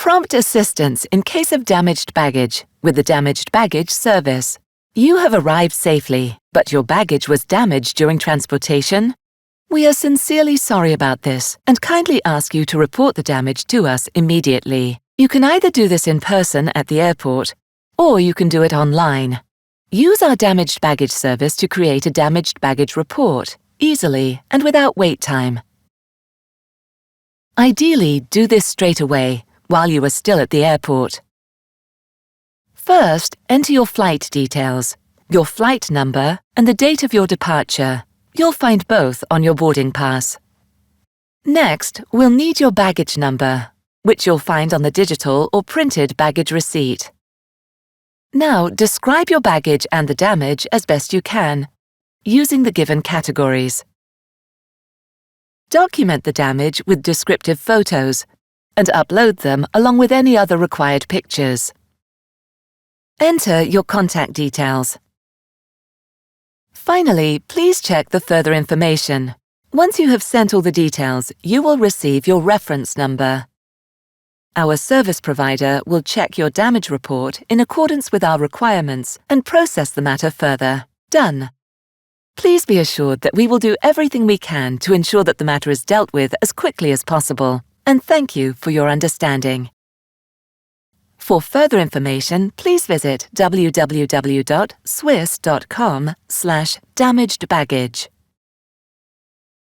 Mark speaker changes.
Speaker 1: Prompt assistance in case of damaged baggage with the Damaged Baggage Service. You have arrived safely, but your baggage was damaged during transportation. We are sincerely sorry about this and kindly ask you to report the damage to us immediately. You can either do this in person at the airport, or you can do it online. Use our Damaged Baggage Service to create a damaged baggage report, easily and without wait time. Ideally, do this straight away, while you are still at the airport. First, enter your flight details, your flight number, and the date of your departure. You'll find both on your boarding pass. Next, we'll need your baggage number, which you'll find on the digital or printed baggage receipt. Now, describe your baggage and the damage as best you can, using the given categories. Document the damage with descriptive photos and upload them along with any other required pictures. Enter your contact details. Finally, please check the further information. Once you have sent all the details, you will receive your reference number. Our service provider will check your damage report in accordance with our requirements and process the matter further. Done. Please be assured that we will do everything we can to ensure that the matter is dealt with as quickly as possible, and thank you for your understanding. For further information, please visit www.swiss.com/damagedbaggage.